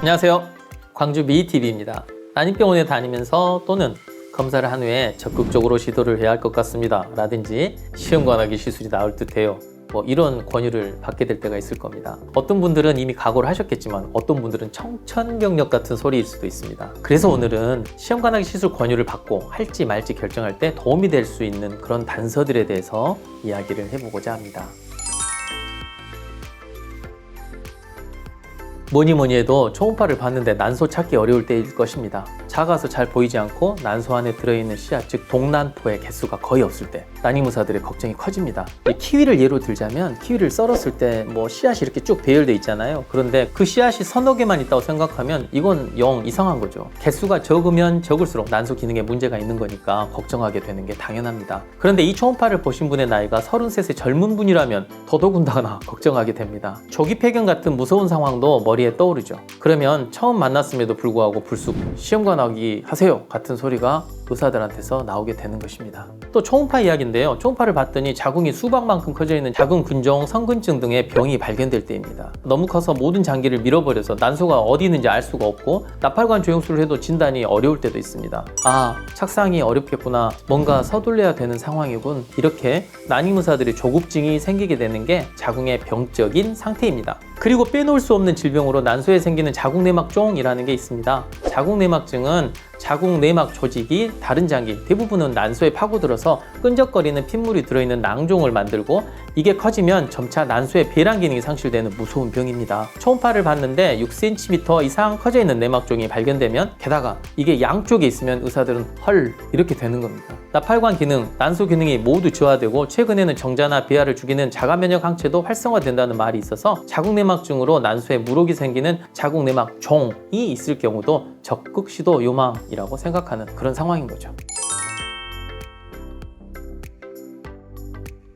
안녕하세요. 광주 미이TV입니다. 난임병원에 다니면서 또는 검사를 한 후에 적극적으로 시도를 해야 할 것 같습니다 라든지 시험관하기 시술이 나올 듯해요, 이런 권유를 받게 될 때가 있을 겁니다. 어떤 분들은 이미 각오를 하셨겠지만 어떤 분들은 청천벽력 같은 소리일 수도 있습니다. 그래서 오늘은 시험관하기 시술 권유를 받고 할지 말지 결정할 때 도움이 될 수 있는 그런 단서들에 대해서 이야기를 해보고자 합니다. 뭐니 해도 초음파를 봤는데 난소 찾기 어려울 때일 것입니다. 작아서 잘 보이지 않고 난소 안에 들어있는 씨앗, 즉 동난포의 개수가 거의 없을 때 난임 의사들의 걱정이 커집니다. 키위를 예로 들자면 키위를 썰었을 때 씨앗이 이렇게 쭉 배열돼 있잖아요. 그런데 그 씨앗이 서너 개만 있다고 생각하면 이건 영 이상한 거죠. 개수가 적으면 적을수록 난소 기능에 문제가 있는 거니까 걱정하게 되는 게 당연합니다. 그런데 이 초음파를 보신 분의 나이가 33세 젊은 분이라면 더더군다나 걱정하게 됩니다. 조기 폐경 같은 무서운 상황도 머리에 떠오르죠. 그러면 처음 만났음에도 불구하고 불쑥 시험관하기 하세요 같은 소리가 의사들한테서 나오게 되는 것입니다. 또 초음파 이야기인데요. 초음파를 봤더니 자궁이 수박만큼 커져 있는 자궁 근종, 성근증 등의 병이 발견될 때입니다. 너무 커서 모든 장기를 밀어버려서 난소가 어디 있는지 알 수가 없고 나팔관 조영술을 해도 진단이 어려울 때도 있습니다. 아, 착상이 어렵겠구나, 뭔가 서둘러야 되는 상황이군, 이렇게 난임 의사들의 조급증이 생기게 되는 게 자궁의 병적인 상태입니다. 그리고 빼놓을 수 없는 질병으로 난소에 생기는 자궁내막종이라는 게 있습니다. 자궁내막증은 자궁내막 조직이 다른 장기, 대부분은 난소에 파고들어서 끈적거리는 핏물이 들어있는 낭종을 만들고 이게 커지면 점차 난소의 배란 기능이 상실되는 무서운 병입니다. 초음파를 봤는데 6cm 이상 커져 있는 내막종이 발견되면, 게다가 이게 양쪽에 있으면 의사들은 헐, 이렇게 되는 겁니다. 나팔관 기능, 난소 기능이 모두 저하되고 최근에는 정자나 비하를 죽이는 자가면역 항체도 활성화된다는 말이 있어서 자궁내막증으로 난소에 물혹이 생기는 자궁내막종이 있을 경우도 적극 시도 요망이라고 생각하는 그런 상황인 거죠.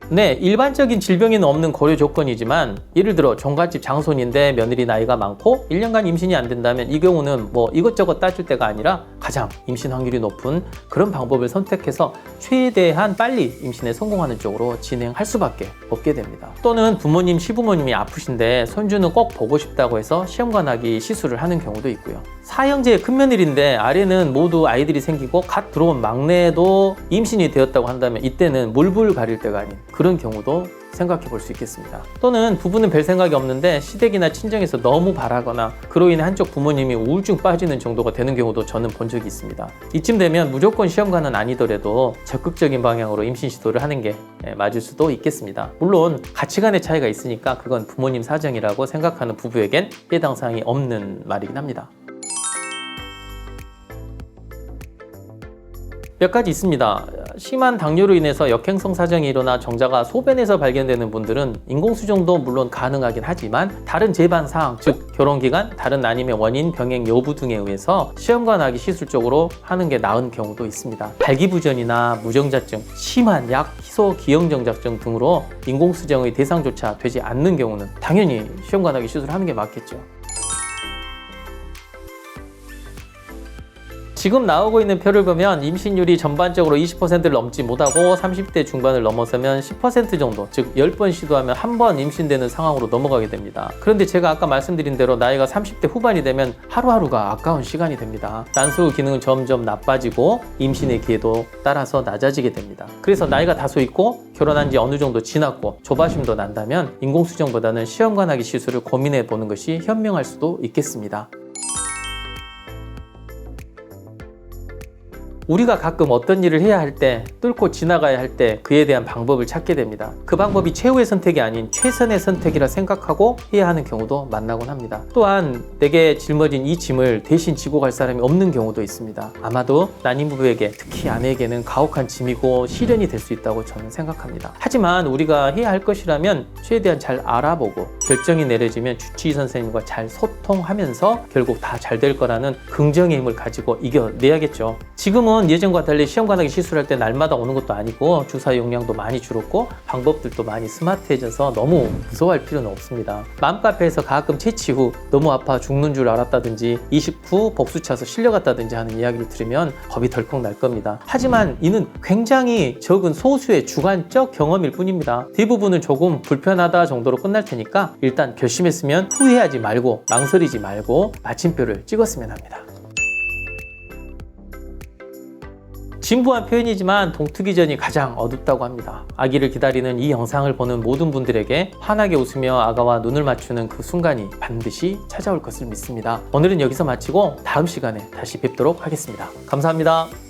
네, 일반적인 질병에는 없는 고려 조건이지만 예를 들어 종갓집 장손인데 며느리 나이가 많고 1년간 임신이 안 된다면 이 경우는 이것저것 따질 때가 아니라 가장 임신 확률이 높은 그런 방법을 선택해서 최대한 빨리 임신에 성공하는 쪽으로 진행할 수밖에 없게 됩니다. 또는 부모님, 시부모님이 아프신데 손주는 꼭 보고 싶다고 해서 시험관하기 시술을 하는 경우도 있고요. 사형제의 큰며느리인데 아래는 모두 아이들이 생기고 갓 들어온 막내도 임신이 되었다고 한다면 이때는 물불 가릴 때가 아닌 그런 경우도 생각해 볼 수 있겠습니다. 또는 부부는 별 생각이 없는데 시댁이나 친정에서 너무 바라거나 그로 인해 한쪽 부모님이 우울증 빠지는 정도가 되는 경우도 저는 본 적이 있습니다. 이쯤 되면 무조건 시험관은 아니더라도 적극적인 방향으로 임신 시도를 하는 게 맞을 수도 있겠습니다. 물론 가치관의 차이가 있으니까 그건 부모님 사정이라고 생각하는 부부에겐 해당 사항이 없는 말이긴 합니다. 몇 가지 있습니다. 심한 당뇨로 인해서 역행성 사정이 일어나 정자가 소변에서 발견되는 분들은 인공수정도 물론 가능하긴 하지만 다른 제반 사항, 즉 결혼기간, 다른 난임의 원인, 병행 여부 등에 의해서 시험관하기 시술 쪽으로 하는 게 나은 경우도 있습니다. 발기부전이나 무정자증, 심한 약, 희소, 기형정자증 등으로 인공수정의 대상조차 되지 않는 경우는 당연히 시험관하기 시술을 하는 게 맞겠죠. 지금 나오고 있는 표를 보면 임신율이 전반적으로 20%를 넘지 못하고 30대 중반을 넘어서면 10% 정도, 즉 10번 시도하면 한 번 임신되는 상황으로 넘어가게 됩니다. 그런데 제가 아까 말씀드린 대로 나이가 30대 후반이 되면 하루하루가 아까운 시간이 됩니다. 난소 기능은 점점 나빠지고 임신의 기회도 따라서 낮아지게 됩니다. 그래서 나이가 다소 있고 결혼한 지 어느 정도 지났고 조바심도 난다면 인공수정보다는 시험관하기 시술을 고민해 보는 것이 현명할 수도 있겠습니다. 우리가 가끔 어떤 일을 해야 할 때, 뚫고 지나가야 할 때 그에 대한 방법을 찾게 됩니다. 그 방법이 최후의 선택이 아닌 최선의 선택이라 생각하고 해야 하는 경우도 만나곤 합니다. 또한 내게 짊어진 이 짐을 대신 지고 갈 사람이 없는 경우도 있습니다. 아마도 난임 부부에게, 특히 아내에게는 가혹한 짐이고 시련이 될 수 있다고 저는 생각합니다. 하지만 우리가 해야 할 것이라면 최대한 잘 알아보고 결정이 내려지면 주치의 선생님과 잘 소통하면서 결국 다 잘 될 거라는 긍정의 힘을 가지고 이겨내야겠죠. 지금은 예전과 달리 시험관하기 시술할 때 날마다 오는 것도 아니고 주사 용량도 많이 줄었고 방법들도 많이 스마트해져서 너무 무서워할 필요는 없습니다. 맘카페에서 가끔 채취 후 너무 아파 죽는 줄 알았다든지 이식 후 복수 차서 실려갔다든지 하는 이야기를 들으면 겁이 덜컥 날 겁니다. 하지만 이는 굉장히 적은 소수의 주관적 경험일 뿐입니다. 대부분은 조금 불편한 불편하다 정도로 끝날 테니까 일단 결심했으면 후회하지 말고 망설이지 말고 마침표를 찍었으면 합니다. 진부한 표현이지만 동투기전이 가장 어둡다고 합니다. 아기를 기다리는 이 영상을 보는 모든 분들에게 환하게 웃으며 아가와 눈을 맞추는 그 순간이 반드시 찾아올 것을 믿습니다. 오늘은 여기서 마치고 다음 시간에 다시 뵙도록 하겠습니다. 감사합니다.